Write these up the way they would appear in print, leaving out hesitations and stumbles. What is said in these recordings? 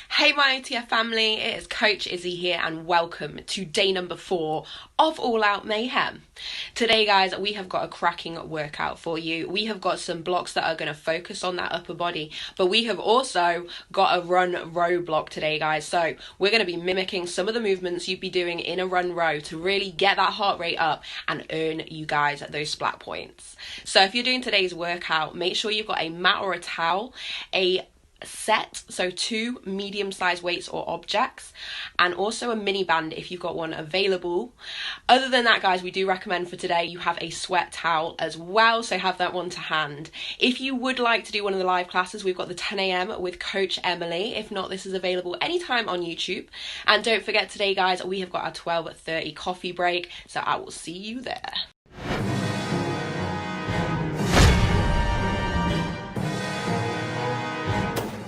Hey my OTF family, it is Coach Izzy here and welcome to day number 4 of All Out Mayhem. Today guys, we have got a cracking workout for you. We have got some blocks that are going to focus on that upper body, but we have also got a run row block today guys. So we're going to be mimicking some of the movements you'd be doing in a run row to really get that heart rate up and earn you guys those splat points. So if you're doing today's workout, make sure you've got a mat or a towel, a set, so 2 medium-sized weights or objects, and also a mini band if you've got one available. Other than that guys, we do recommend for today you have a sweat towel as well, so have that one to hand. If you would like to do one of the live classes, we've got the 10 a.m. with Coach Emily. If not, this is available anytime on YouTube. And don't forget today guys, we have got our 12:30 coffee break, so I will see you there.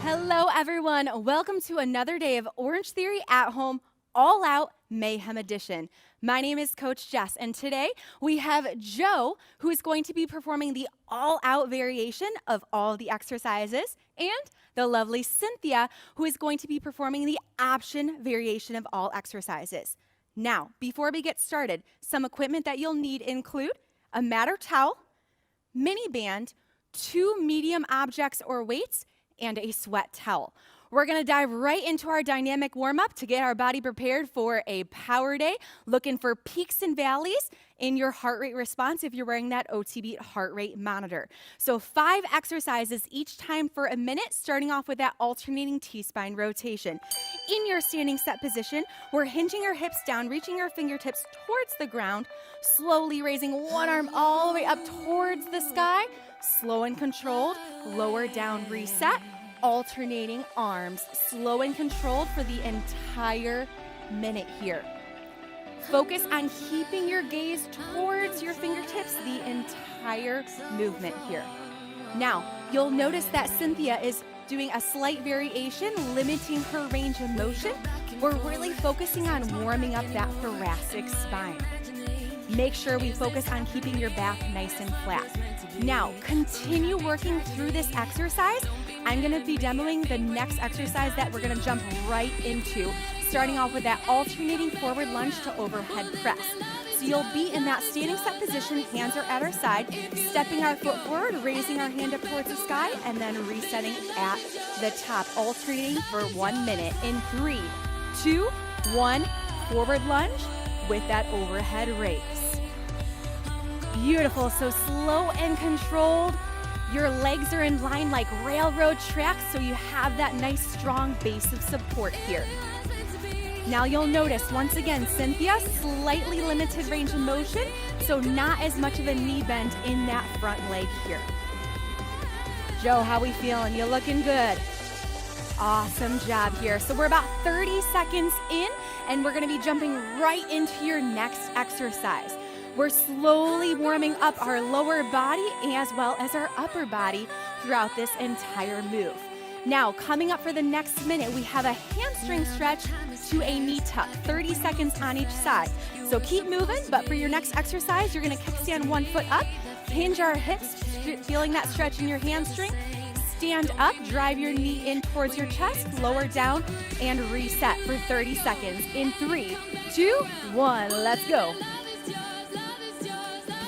Hello everyone, welcome to another day of Orangetheory at Home All Out Mayhem Edition. My name is Coach Jess, and today we have Joe, who is going to be performing the all-out variation of all the exercises, and the lovely Cynthia, who is going to be performing the option variation of all exercises. Now, before we get started, some equipment that you'll need include a mat or towel, mini band, 2 medium objects or weights, and a sweat towel. We're gonna dive right into our dynamic warm-up to get our body prepared for a power day, looking for peaks and valleys in your heart rate response if you're wearing that OTB heart rate monitor. So 5 exercises each time for a minute, starting off with that alternating T-spine rotation. In your standing set position, we're hinging our hips down, reaching our fingertips towards the ground, slowly raising one arm all the way up towards the sky, slow and controlled, lower down, reset, alternating arms, slow and controlled for the entire minute here. Focus on keeping your gaze towards your fingertips the entire movement here. Now, you'll notice that Cynthia is doing a slight variation, limiting her range of motion. We're really focusing on warming up that thoracic spine. Make sure we focus on keeping your back nice and flat. Now, continue working through this exercise. I'm gonna be demoing the next exercise that we're gonna jump right into, starting off with that alternating forward lunge to overhead press. So you'll be in that standing set position, hands are at our side, stepping our foot forward, raising our hand up towards the sky, and then resetting at the top, alternating for 1 minute. In 3, 2, 1, forward lunge with that overhead raise. Beautiful, so slow and controlled. Your legs are in line like railroad tracks, so you have that nice strong base of support here. Now you'll notice, once again, Cynthia, slightly limited range of motion, so not as much of a knee bend in that front leg here. Joe, how we feeling? You looking good? Awesome job here. So we're about 30 seconds in, and we're gonna be jumping right into your next exercise. We're slowly warming up our lower body as well as our upper body throughout this entire move. Now, coming up for the next minute, we have a hamstring stretch to a knee tuck, 30 seconds on each side. So keep moving, but for your next exercise, you're gonna kickstand 1 foot up, hinge our hips, feeling that stretch in your hamstring, stand up, drive your knee in towards your chest, lower down, and reset for 30 seconds. In 3, 2, 1, let's go.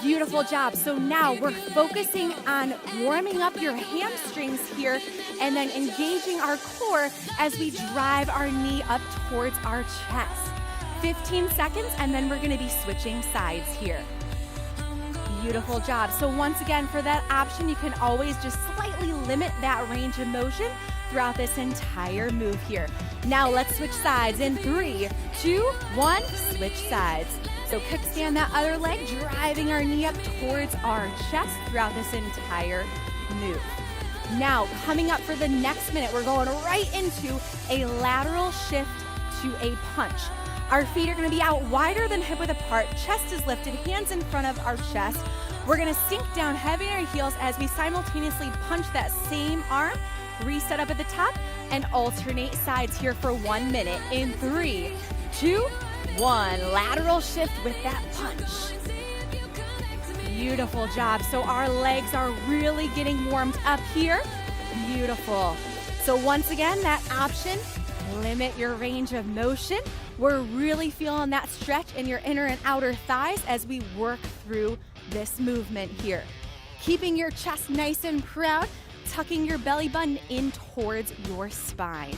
Beautiful job. So now we're focusing on warming up your hamstrings here and then engaging our core as we drive our knee up towards our chest. 15 seconds, and then we're going to be switching sides here. Beautiful job. So once again, for that option, you can always just slightly limit that range of motion throughout this entire move here. Now let's switch sides. In 3, 2, 1, switch sides. So kickstand that other leg, driving our knee up towards our chest throughout this entire move. Now, coming up for the next minute, we're going right into a lateral shift to a punch. Our feet are gonna be out wider than hip width apart, chest is lifted, hands in front of our chest. We're gonna sink down heavy on our heels as we simultaneously punch that same arm, reset up at the top, and alternate sides here for 1 minute. In 3, 2, 1, lateral shift with that punch. Beautiful job. So our legs are really getting warmed up here. Beautiful. So once again, that option, limit your range of motion. We're really feeling that stretch in your inner and outer thighs as we work through this movement here. Keeping your chest nice and proud, tucking your belly button in towards your spine.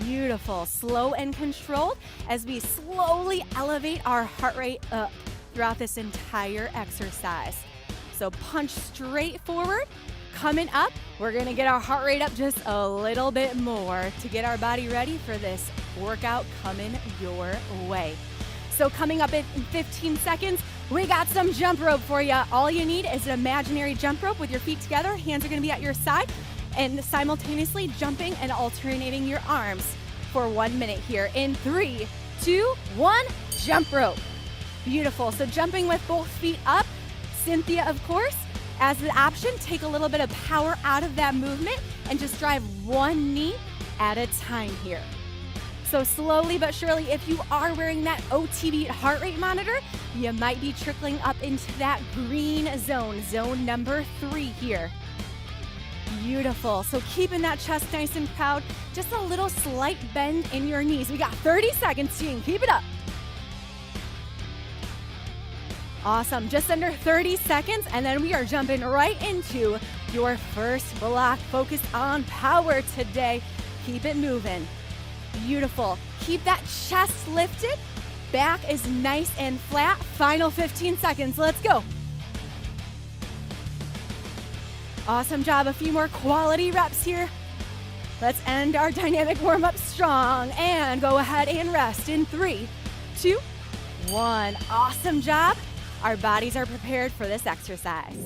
Beautiful, slow and controlled as we slowly elevate our heart rate up throughout this entire exercise. So punch straight forward. Coming up, we're gonna get our heart rate up just a little bit more to get our body ready for this workout coming your way. So coming up in 15 seconds, we got some jump rope for you. All you need is an imaginary jump rope with your feet together. Hands are gonna be at your side and simultaneously jumping and alternating your arms for 1 minute here. In 3, 2, 1, jump rope. Beautiful, so jumping with both feet up. Cynthia, of course, as the option, take a little bit of power out of that movement and just drive one knee at a time here. So slowly but surely, if you are wearing that OTF heart rate monitor, you might be trickling up into that green zone, zone number 3 here. Beautiful, so keeping that chest nice and proud, just a little slight bend in your knees. We got 30 seconds, team, keep it up. Awesome, just under 30 seconds, and then we are jumping right into your first block. Focus on power today. Keep it moving. Beautiful. Keep that chest lifted. Back is nice and flat. Final 15 seconds, let's go. Awesome job, a few more quality reps here. Let's end our dynamic warm-up strong and go ahead and rest in 3, 2, 1. Awesome job. Our bodies are prepared for this exercise.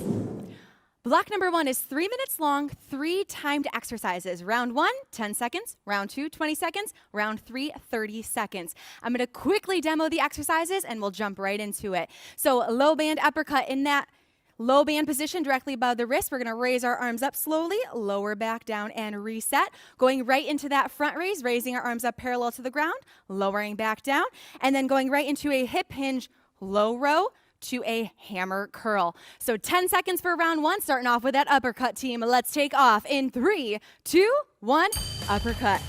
Block number 1 is 3 minutes long, 3 timed exercises. Round 1, 10 seconds. Round 2, 20 seconds. Round 3, 30 seconds. I'm gonna quickly demo the exercises and we'll jump right into it. So low band uppercut. In that low band position directly above the wrist, we're gonna raise our arms up slowly, lower back down and reset. Going right into that front raise, raising our arms up parallel to the ground, lowering back down, and then going right into a hip hinge low row to a hammer curl. So 10 seconds for round 1, starting off with that uppercut, team. Let's take off in 3, 2, 1, uppercut.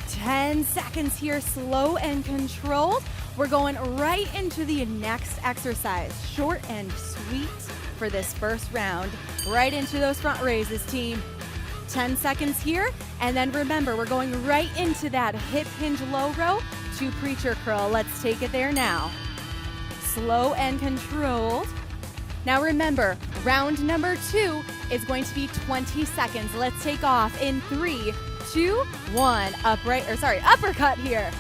10 seconds here, slow and controlled. We're going right into the next exercise, short and sweet for this first round. Right into those front raises, team. 10 seconds here, and then remember, we're going right into that hip hinge low row to preacher curl. Let's take it there now. Slow and controlled. Now remember, round number 2 is going to be 20 seconds. Let's take off in 3, 2, 1. Uppercut here.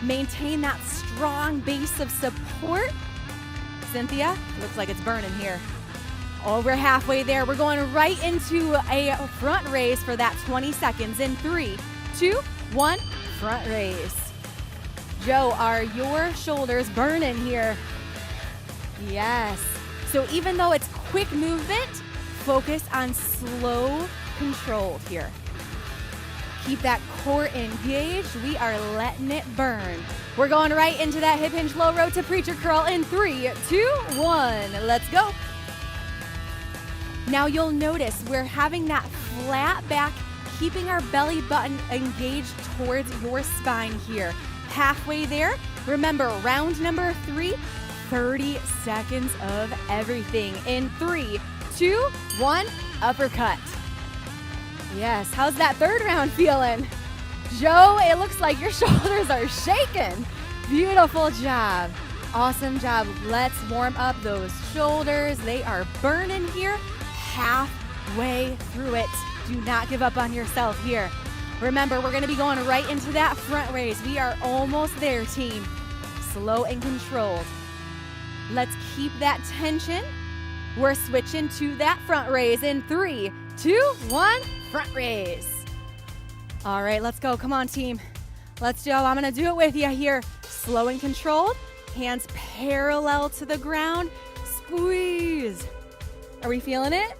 Maintain that strong base of support. Cynthia, looks like it's burning here. Oh, we're halfway there. We're going right into a front raise for that 20 seconds in 3, 2, 1, front raise. Joe, are your shoulders burning here? Yes. So even though it's quick movement, focus on slow control here. Keep that core engaged. We are letting it burn. We're going right into that hip hinge low row to preacher curl in 3, 2, 1. Let's go. Now you'll notice we're having that flat back, keeping our belly button engaged towards your spine here. Halfway there. Remember, round number 3, 30 seconds of everything. In 3, 2, 1, uppercut. Yes, how's that third round feeling? Joe, it looks like your shoulders are shaking. Beautiful job. Awesome job. Let's warm up those shoulders. They are burning here. Halfway through it. Do not give up on yourself here. Remember, we're gonna be going right into that front raise. We are almost there, team. Slow and controlled. Let's keep that tension. We're switching to that front raise in 3, 2, 1, front raise. All right, let's go. Come on, team. Let's go. I'm gonna do it with you here. Slow and controlled. Hands parallel to the ground. Squeeze. Are we feeling it?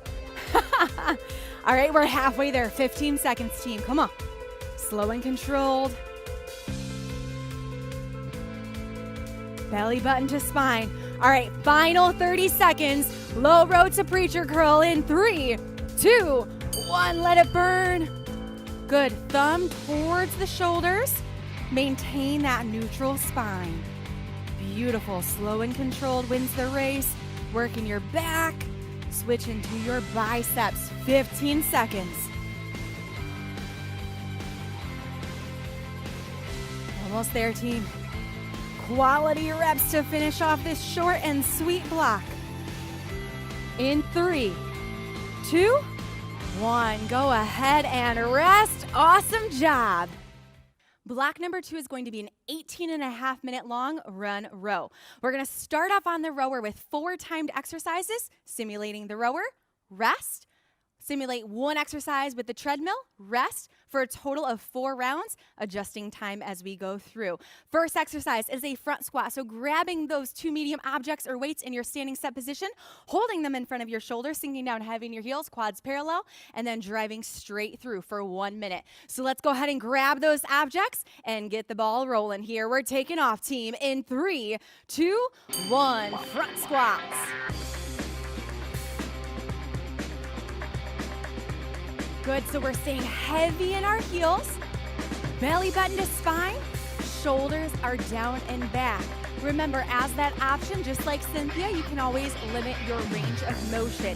All right, we're halfway there. 15 seconds, team. Come on. Slow and controlled. Belly button to spine. All right, final 30 seconds. Low row to preacher curl in 3, 2, 1, let it burn. Good, thumb towards the shoulders. Maintain that neutral spine. Beautiful, slow and controlled wins the race. Working your back, switch into your biceps, 15 seconds. Almost there, team. Quality reps to finish off this short and sweet block. In 3, 2, 1, go ahead and rest. Awesome job. Block number 2 is going to be an 18.5-minute long run row. We're going to start off on the rower with 4 timed exercises, simulating the rower, rest, simulate 1 exercise with the treadmill, rest, for a total of 4 rounds, adjusting time as we go through. First exercise is a front squat. So grabbing those 2 medium objects or weights in your standing set position, holding them in front of your shoulders, sinking down heavy in your heels, quads parallel, and then driving straight through for 1 minute. So let's go ahead and grab those objects and get the ball rolling here. We're taking off, team, in 3, 2, 1, front squats. Good, so we're staying heavy in our heels, belly button to spine, shoulders are down and back. Remember, as that option, just like Cynthia, you can always limit your range of motion.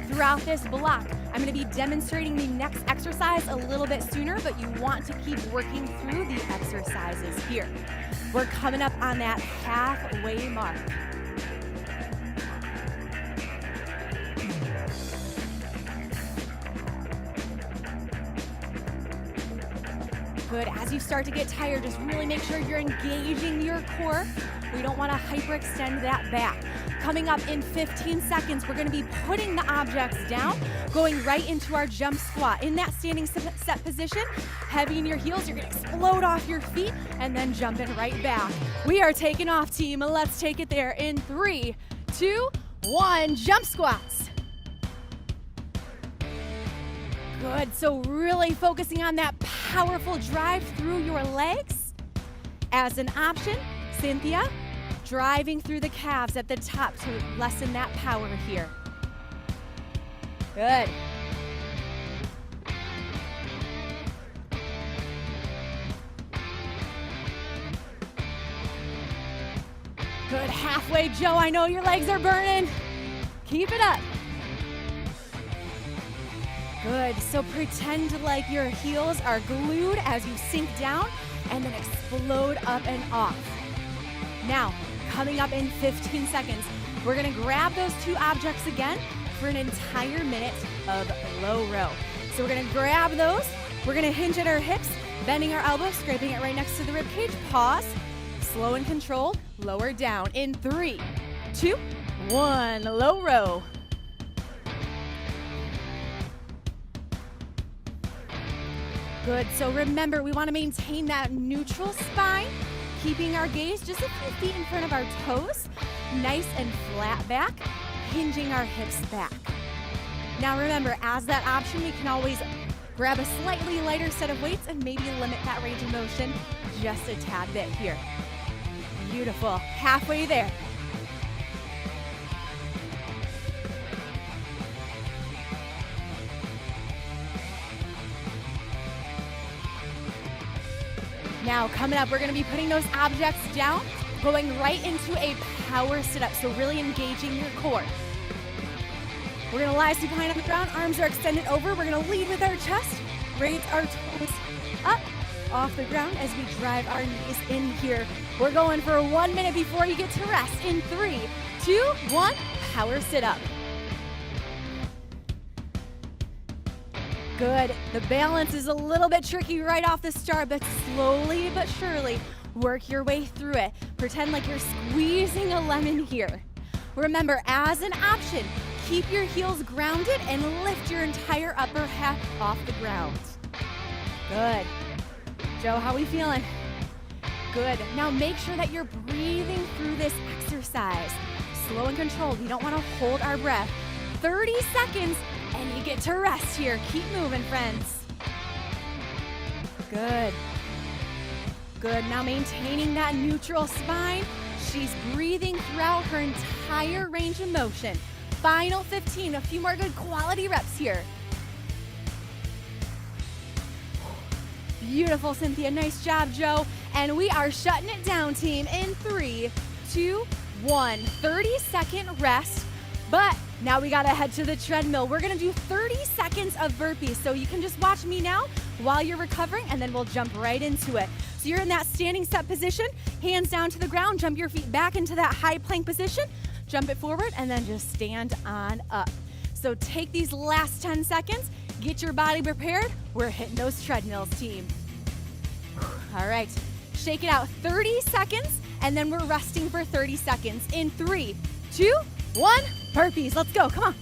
Throughout this block, I'm going to be demonstrating the next exercise a little bit sooner, but you want to keep working through the exercises here. We're coming up on that halfway mark. Good. As you start to get tired, just really make sure you're engaging your core. We don't want to hyperextend that back. Coming up in 15 seconds, we're going to be putting the objects down, going right into our jump squat. In that standing set position, heavy in your heels, you're going to explode off your feet and then jumping right back. We are taking off, team. Let's take it there in 3, 2, 1, jump squats. Good, so really focusing on that powerful drive through your legs. As an option, Cynthia, driving through the calves at the top to lessen that power here. Good. Good, halfway, Joe, I know your legs are burning. Keep it up. Good, so pretend like your heels are glued as you sink down and then explode up and off. Now, coming up in 15 seconds, we're gonna grab those 2 objects again for an entire minute of low row. So we're gonna grab those, we're gonna hinge at our hips, bending our elbows, scraping it right next to the rib cage, pause, slow and controlled, lower down in 3, 2, 1, low row. Good, so remember, we want to maintain that neutral spine, keeping our gaze just a few feet in front of our toes, nice and flat back, hinging our hips back. Now remember, as that option, we can always grab a slightly lighter set of weights and maybe limit that range of motion just a tad bit here. Beautiful, halfway there. Now, coming up, we're going to be putting those objects down, going right into a power sit-up, so really engaging your core. We're going to lie supine on the ground, arms are extended over. We're going to lead with our chest, raise our toes up off the ground as we drive our knees in here. We're going for 1 minute before you get to rest. In 3, 2, 1, power sit-up. Good. The balance is a little bit tricky right off the start, but slowly but surely work your way through it. Pretend like you're squeezing a lemon here. Remember, as an option, keep your heels grounded and lift your entire upper half off the ground. Good. Joe, how we feeling? Good. Now make sure that you're breathing through this exercise. Slow and controlled. We don't want to hold our breath. 30 seconds. And you get to rest here. Keep moving, friends. Good. Good. Now maintaining that neutral spine. She's breathing throughout her entire range of motion. Final 15. A few more good quality reps here. Beautiful, Cynthia. Nice job, Joe. And we are shutting it down, team, in 3, 2, 1. 30-second rest. But now we gotta head to the treadmill. We're gonna do 30 seconds of burpees. So you can just watch me now while you're recovering, and then we'll jump right into it. So you're in that standing set position, hands down to the ground, jump your feet back into that high plank position, jump it forward, and then just stand on up. So take these last 10 seconds, get your body prepared. We're hitting those treadmills, team. All right, shake it out, 30 seconds, and then we're resting for 30 seconds. In 3, 2, 1, burpees. Let's go, come on.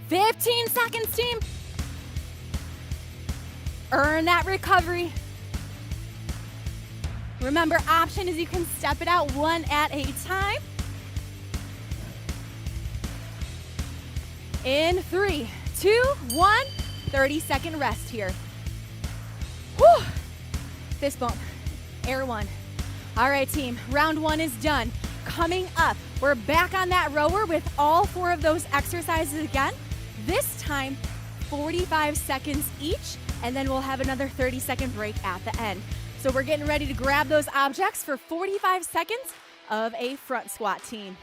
"15 seconds, team. Earn that recovery. Remember, option is you can step it out one at a time. In 3, 2, 1, 30-second rest here. Whew. Fist bump, air one. All right, team, round 1 is done. Coming up, we're back on that rower with all 4 of those exercises again. This time, 45 seconds each, and then we'll have another 30-second break at the end. So we're getting ready to grab those objects for 45 seconds of a front squat, team.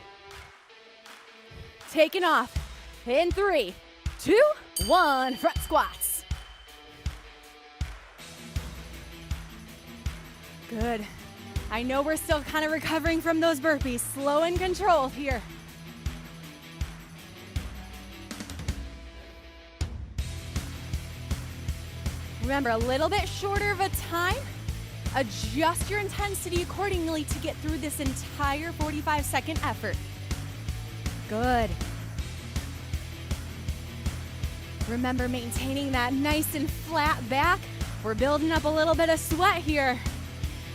Taking off in 3, 2, 1, front squats. Good. I know we're still kind of recovering from those burpees. Slow and controlled here. Remember, a little bit shorter of a time. Adjust your intensity accordingly to get through this entire 45-second effort. Good. Remember, maintaining that nice and flat back. We're building up a little bit of sweat here.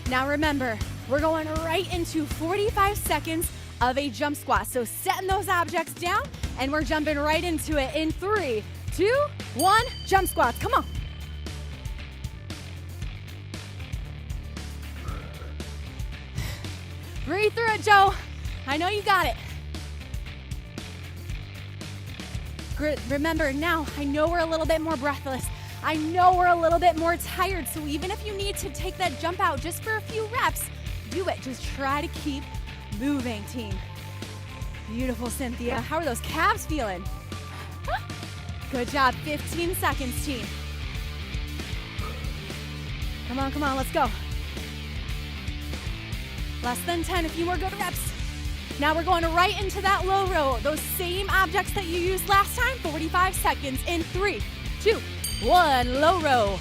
Now remember, we're going right into 45 seconds of a jump squat. So setting those objects down, and we're jumping right into it in 3, 2, 1, jump squats. Come on. Breathe through it, Joe. I know you got it. Remember, now, I know we're a little bit more breathless. I know we're a little bit more tired, so even if you need to take that jump out just for a few reps, do it. Just try to keep moving, team. Beautiful, Cynthia. How are those calves feeling? Good job. 15 seconds, team. Come on, let's go. Less than 10, a few more good reps. Now we're going right into that low row. Those same objects that you used last time, 45 seconds in 3, 2, 1, low row.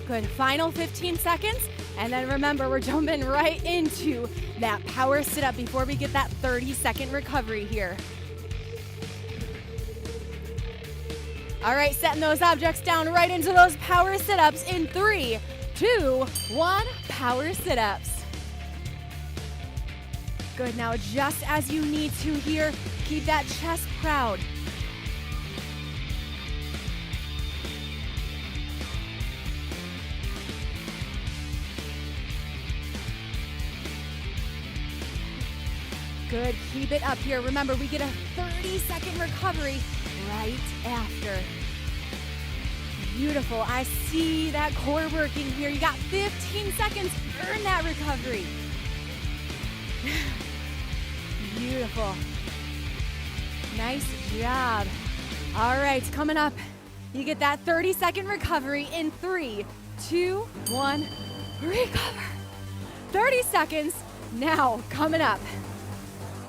Good, final 15 seconds. And then remember, we're jumping right into that power sit-up before we get that 30-second recovery here. All right, setting those objects down right into those power sit-ups in 3, 2, 1, power sit-ups. Good, now just as you need to here, keep that chest proud. Good, keep it up here. Remember, we get a 30-second recovery right after. Beautiful, I see that core working here. You got 15 seconds, earn that recovery. Beautiful. Nice job. All right, coming up, you get that 30-second recovery in 3, 2, 1, recover. 30 seconds, now coming up.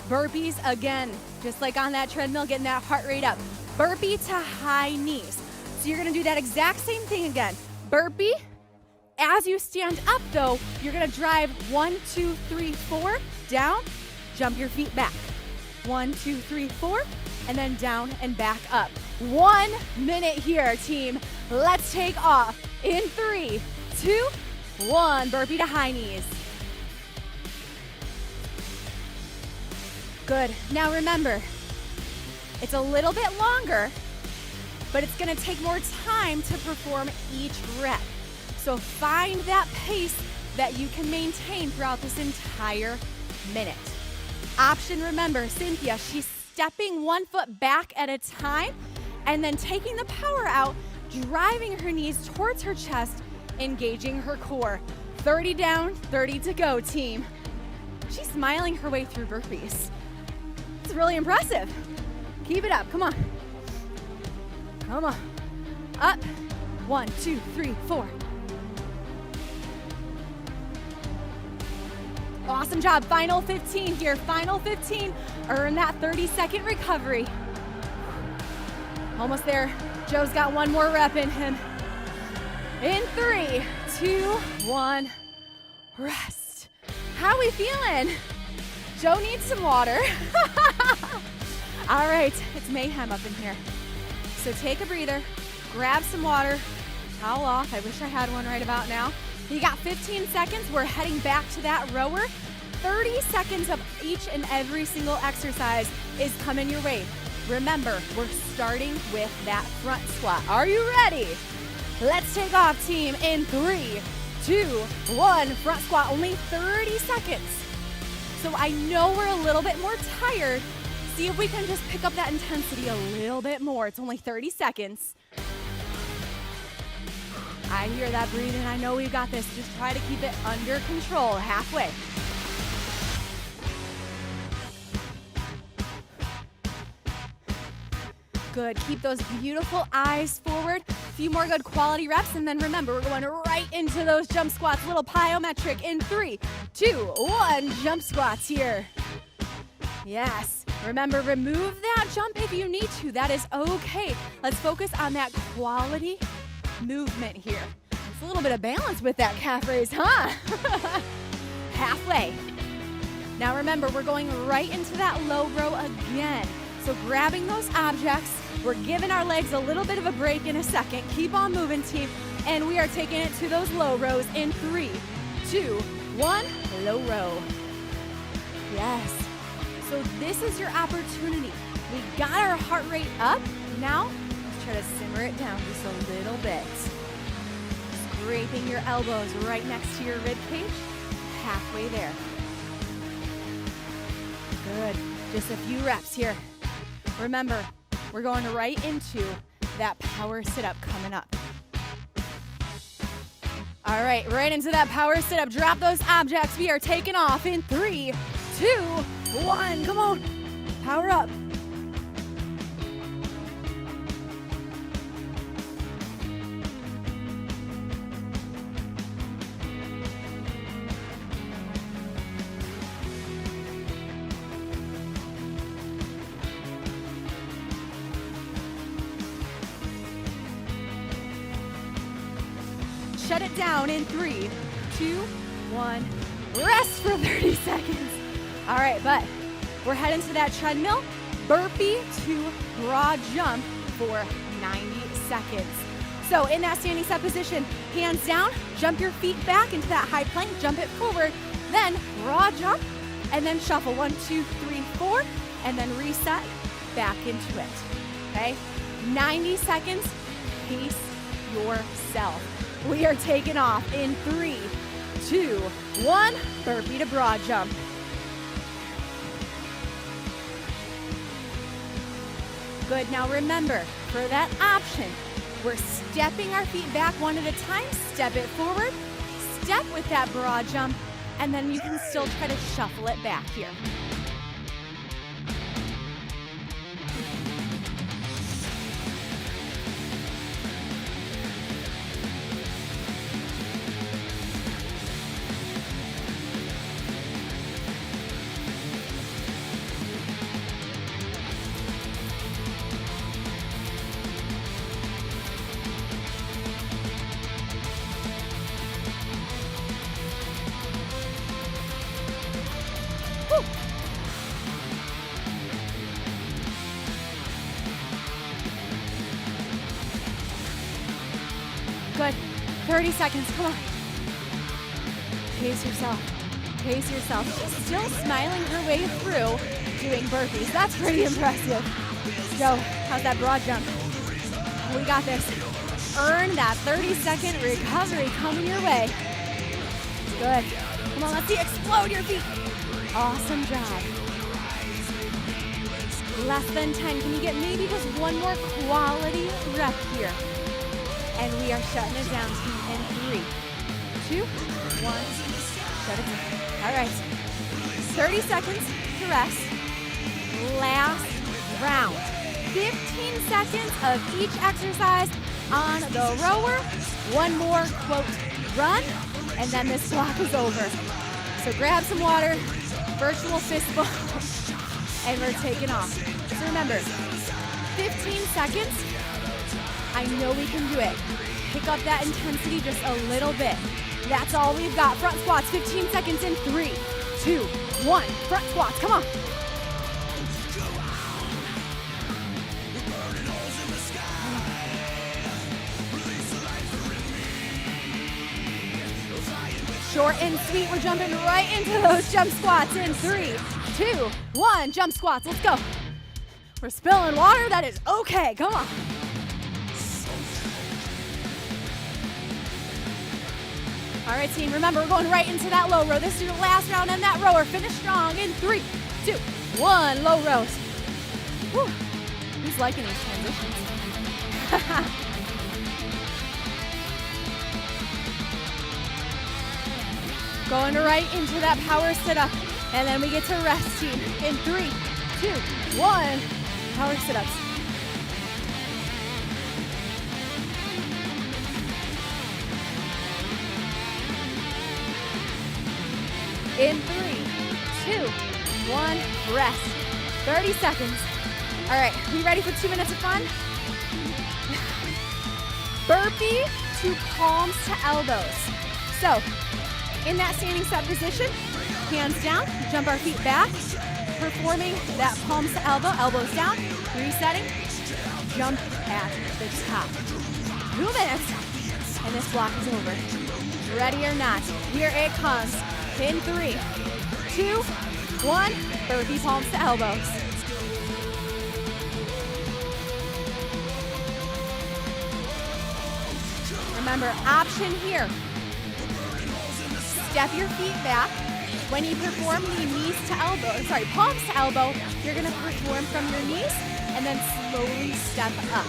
Burpees again, just like on that treadmill, getting that heart rate up. Burpee to high knees. So you're gonna do that exact same thing again. Burpee. As you stand up though, you're gonna drive 1, 2, 3, 4, down, jump your feet back. 1, 2, 3, 4, and then down and back up. 1 minute here, team. Let's take off in 3, 2, 1. Burpee to high knees. Good. Now remember, it's a little bit longer, but it's gonna take more time to perform each rep. So find that pace that you can maintain throughout this entire minute. Option, remember, Cynthia, she's stepping 1 foot back at a time and then taking the power out, driving her knees towards her chest, engaging her core. 30 down, 30 to go, team. She's smiling her way through burpees. It's really impressive. Keep it up, come on. Come on. Up. 1, 2, 3, 4. Awesome job. Final 15 here. Final 15. Earn that 30-second recovery. Almost there. Joe's got 1 more rep in him. In 3, 2, 1. Rest. How are we feeling? Joe needs some water. All right, it's mayhem up in here. So take a breather, grab some water, towel off. I wish I had one right about now. You got 15 seconds. We're heading back to that rower. 30 seconds of each and every single exercise is coming your way. Remember, we're starting with that front squat. Are you ready? Let's take off, team, in 3, 2, 1. Front squat, only 30 seconds. So I know we're a little bit more tired. See if we can just pick up that intensity a little bit more. It's only 30 seconds. I hear that breathing. I know we've got this. Just try to keep it under control. Halfway. Good. Keep those beautiful eyes forward. A few more good quality reps. And then remember, we're going right into those jump squats. Little plyometric in 3, 2, 1. Jump squats here. Yes. Remember, remove that jump if you need to. That is okay. Let's focus on that quality movement here. It's a little bit of balance with that calf raise, huh? Halfway. Now remember, we're going right into that low row again. So grabbing those objects, we're giving our legs a little bit of a break in a second. Keep on moving, team. And we are taking it to those low rows in 3, 2, 1. Low row. Yes. So this is your opportunity. We got our heart rate up. Now, let's try to simmer it down just a little bit. Scraping your elbows right next to your rib cage. Halfway there. Good. Just a few reps here. Remember, we're going right into that power sit-up coming up. All right, right into that power sit-up. Drop those objects. We are taking off in 3, 2, 1. Come on. Power up. Shut it down in 3, 2, 1. Rest for 30 seconds. All right, but we're heading to that treadmill. Burpee to broad jump for 90 seconds. So in that standing set position, hands down, jump your feet back into that high plank, jump it forward, then broad jump, and then shuffle 1, 2, 3, 4, and then reset back into it, okay? 90 seconds, pace yourself. We are taking off in 3, 2, 1, burpee to broad jump. Good, now remember, for that option, we're stepping our feet back one at a time, step it forward, step with that broad jump, and then you can still try to shuffle it back here. 30 seconds, come on. Pace yourself, pace yourself. She's still smiling her way through doing burpees. That's pretty impressive. Joe, how's that broad jump? We got this. Earn that 30-second recovery coming your way. Good. Come on, let's see, explode your feet. Awesome job. Less than 10. Can you get maybe just one more quality rep here? And we are shutting it down, team, in 3, 2, 1. Shut it down. All right. 30 seconds to rest. Last round. 15 seconds of each exercise on the rower. One more, quote, run, and then this block is over. So grab some water, virtual fist bump, and we're taking off. So remember, 15 seconds. I know we can do it. Pick up that intensity just a little bit. That's all we've got. Front squats, 15 seconds in 3, 2, 1. Front squats, come on. Short and sweet, we're jumping right into those jump squats in 3, 2, 1. Jump squats, let's go. We're spilling water, that is okay, come on. All right, team, remember, we're going right into that low row. This is your last round in that rower. Finish strong in 3, 2, 1. Low rows. Whew. Who's liking these transitions? Going right into that power sit-up. And then we get to rest, team. In 3, 2, 1. Power sit-ups. In 3, 2, 1, rest. 30 seconds. All right, we ready for 2 minutes of fun? Burpee to palms to elbows. So, in that standing set position, hands down, jump our feet back, performing that palms to elbow, elbows down, resetting, jump at the top. 2 minutes, and this block is over. Ready or not, here it comes. In 3, 2, 1, burpee palms to elbows. Remember, option here. Step your feet back. When you perform the knees to elbow, palms to elbow, you're gonna perform from your knees and then slowly step up.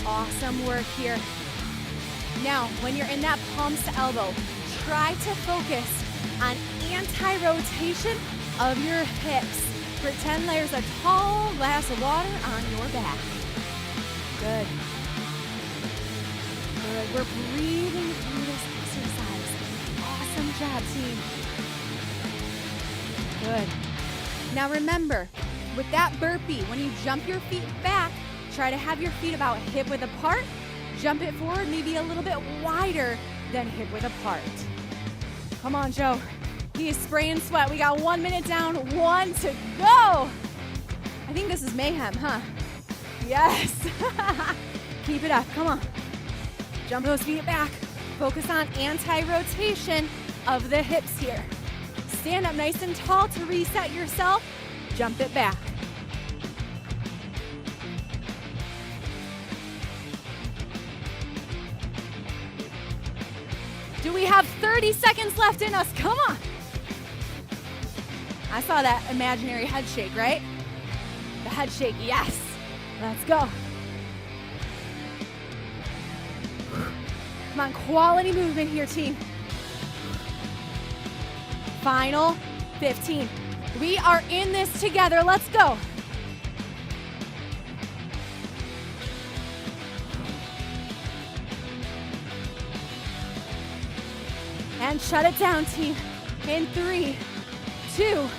Awesome work here. Now, when you're in that palms to elbow, try to focus on anti-rotation of your hips. Pretend there's a tall glass of water on your back. Good. Good. We're breathing through this exercise. Awesome job, team. Good. Now remember, with that burpee, when you jump your feet back, try to have your feet about hip-width apart. Jump it forward, maybe a little bit wider than hip-width apart. Come on, Joe. He is spraying sweat. We got 1 minute down, 1 to go. I think this is mayhem, huh? Yes. Keep it up, come on. Jump those feet back. Focus on anti-rotation of the hips here. Stand up nice and tall to reset yourself. Jump it back. Do we have 30 seconds left in us? Come on. I saw that imaginary head shake, right? The head shake, yes. Let's go. Come on, quality movement here, team. Final 15. We are in this together. Let's go. And shut it down, team. In 3, 2,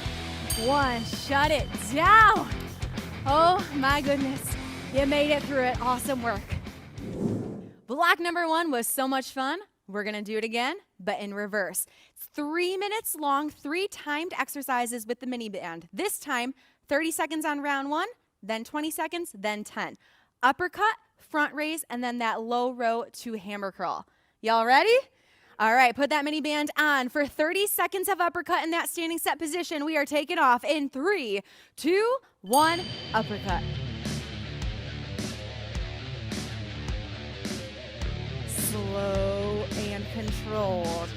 1. Shut it down. Oh my goodness. You made it through it. Awesome work. Block number 1 was so much fun. We're going to do it again, but in reverse. It's 3 minutes long, 3 timed exercises with the mini band. This time, 30 seconds on round 1, then 20 seconds, then 10. Uppercut, front raise, and then that low row to hammer curl. Y'all ready? All right, put that mini band on for 30 seconds of uppercut in that standing set position. We are taking off in 3, 2, 1, uppercut. Slow and controlled.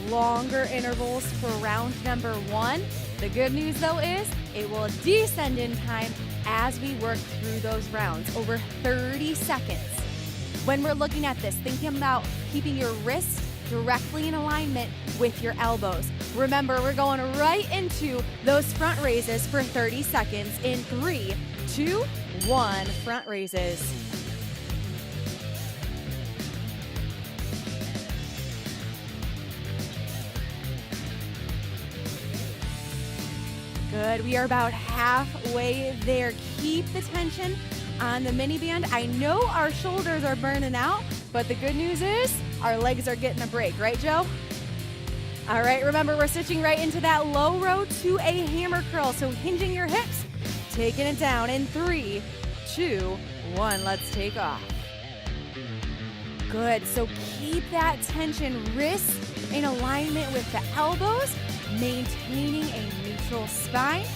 Longer intervals for round number 1. The good news though is it will descend in time as we work through those rounds over 30 seconds. When we're looking at this, thinking about keeping your wrists directly in alignment with your elbows. Remember, we're going right into those front raises for 30 seconds in 3, 2, 1, front raises. Good, we are about halfway there. Keep the tension on the mini band. I know our shoulders are burning out, but the good news is our legs are getting a break, right, Joe? All right, remember, we're switching right into that low row to a hammer curl. So hinging your hips, taking it down in 3, 2, 1, let's take off. Good, so keep that tension, wrists in alignment with the elbows, maintaining a neutral spine,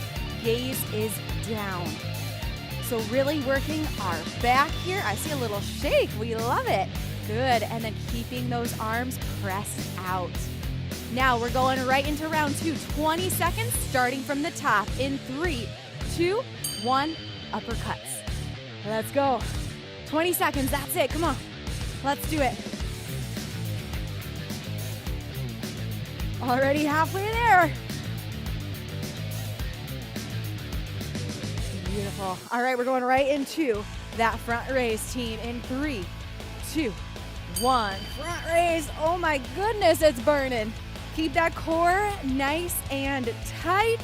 gaze is down. So really working our back here. I see a little shake, we love it. Good, and then keeping those arms pressed out. Now we're going right into round 2, 20 seconds, starting from the top in 3, 2, 1, uppercuts. Let's go. 20 seconds, that's it, come on. Let's do it. Already halfway there. Beautiful. All right, we're going right into that front raise, team, in 3, 2, 1. Front raise. Oh my goodness, it's burning. Keep that core nice and tight.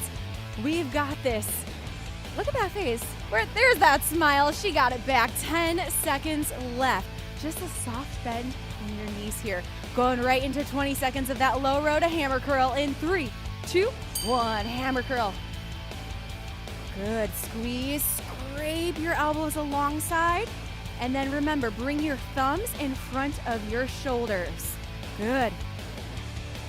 We've got this. Look at that face. There's that smile. She got it back. 10 seconds left. Just a soft bend in your knees here. Going right into 20 seconds of that low row to hammer curl in 3, 2, 1. Hammer curl. Good. Squeeze, scrape your elbows alongside. And then remember, bring your thumbs in front of your shoulders. Good.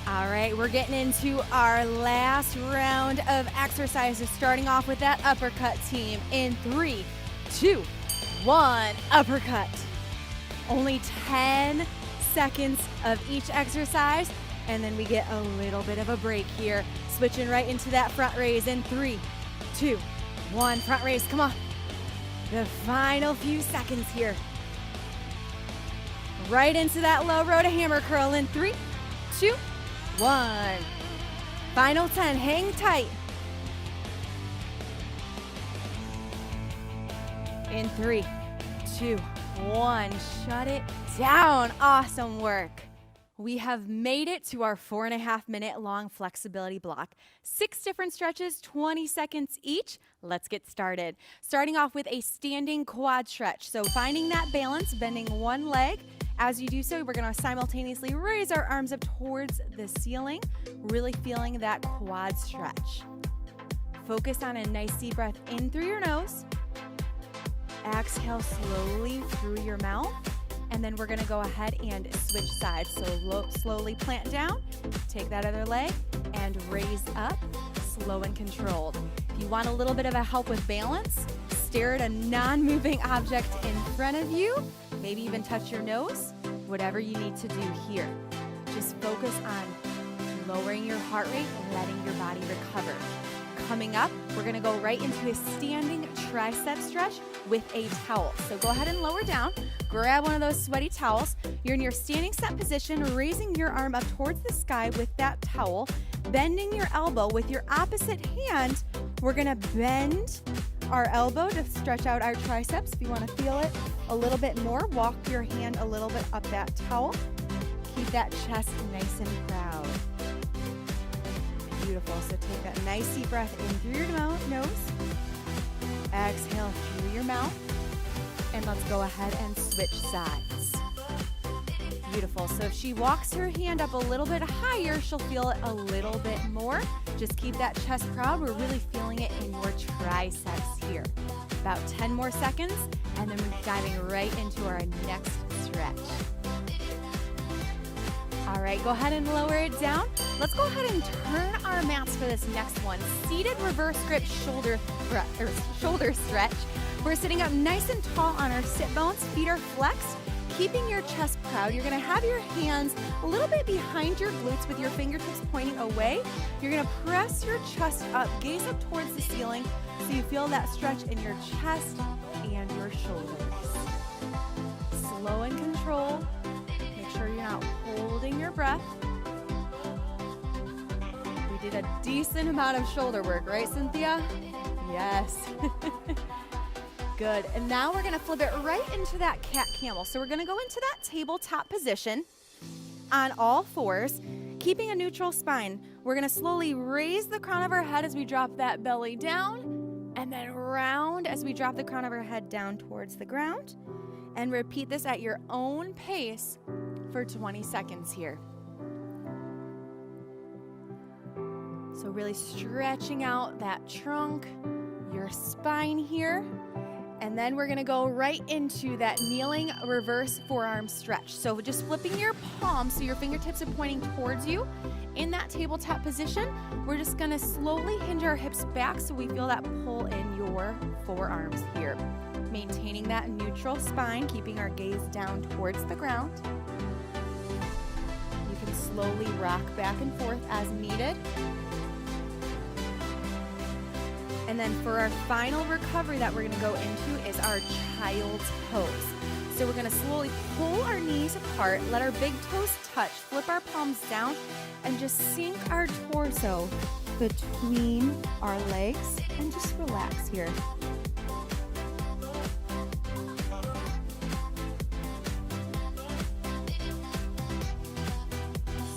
All right, we're getting into our last round of exercises, starting off with that uppercut, team, in 3, 2, 1, uppercut. Only 10 seconds of each exercise, and then we get a little bit of a break here. Switching right into that front raise in 3, 2, 1, front raise, come on. The final few seconds here. Right into that low row to hammer curl in 3, 2, 1. Final 10, hang tight. In 3, 2, 1, shut it down. Awesome work. We have made it to our 4.5 minute long flexibility block. 6 different stretches, 20 seconds each. Let's get started. Starting off with a standing quad stretch. So finding that balance, bending one leg. As you do so, we're going to simultaneously raise our arms up towards the ceiling, really feeling that quad stretch. Focus on a nice deep breath in through your nose. Exhale slowly through your mouth. And then we're going to go ahead and switch sides. So slowly plant down, take that other leg, and raise up, slow and controlled. If you want a little bit of a help with balance, stare at a non-moving object in front of you. Maybe even touch your nose, whatever you need to do here. Just focus on lowering your heart rate and letting your body recover. Coming up, we're gonna go right into a standing tricep stretch with a towel. So go ahead and lower down, grab one of those sweaty towels. You're in your standing set position, raising your arm up towards the sky with that towel, bending your elbow with your opposite hand. We're gonna bend our elbow to stretch out our triceps. If you want to feel it a little bit more, walk your hand a little bit up that towel. Keep that chest nice and proud. Beautiful. So take that nice deep breath in through your nose. Exhale through your mouth. And let's go ahead and switch sides. Beautiful. So if she walks her hand up a little bit higher, she'll feel it a little bit more. Just keep that chest proud. We're really feeling it in your triceps here. About 10 more seconds, and then we're diving right into our next stretch. All right, go ahead and lower it down. Let's go ahead and turn our mats for this next one. Seated reverse grip shoulder stretch. We're sitting up nice and tall on our sit bones. Feet are flexed, keeping your chest proud. You're gonna have your hands a little bit behind your glutes with your fingertips pointing away. You're gonna press your chest up, gaze up towards the ceiling so you feel that stretch in your chest and your shoulders. Slow and controlled. Make sure you're not holding your breath. We did a decent amount of shoulder work, right, Cynthia? Yes. Good. And now we're going to flip it right into that cat camel. So we're going to go into that tabletop position on all fours, keeping a neutral spine. We're going to slowly raise the crown of our head as we drop that belly down, and then round as we drop the crown of our head down towards the ground. And repeat this at your own pace for 20 seconds here. So really stretching out that trunk, your spine here. And then we're gonna go right into that kneeling reverse forearm stretch. So just flipping your palms so your fingertips are pointing towards you. In that tabletop position, we're just gonna slowly hinge our hips back so we feel that pull in your forearms here. Maintaining that neutral spine, keeping our gaze down towards the ground. You can slowly rock back and forth as needed. And then for our final recovery that we're gonna go into is our child's pose. So we're gonna slowly pull our knees apart, let our big toes touch, flip our palms down, and just sink our torso between our legs and just relax here.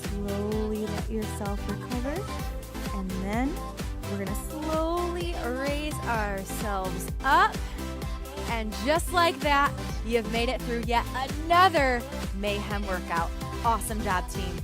Slowly let yourself recover, and then we're gonna slowly raise ourselves up, and just like that, you've made it through yet another mayhem workout. Awesome job, team.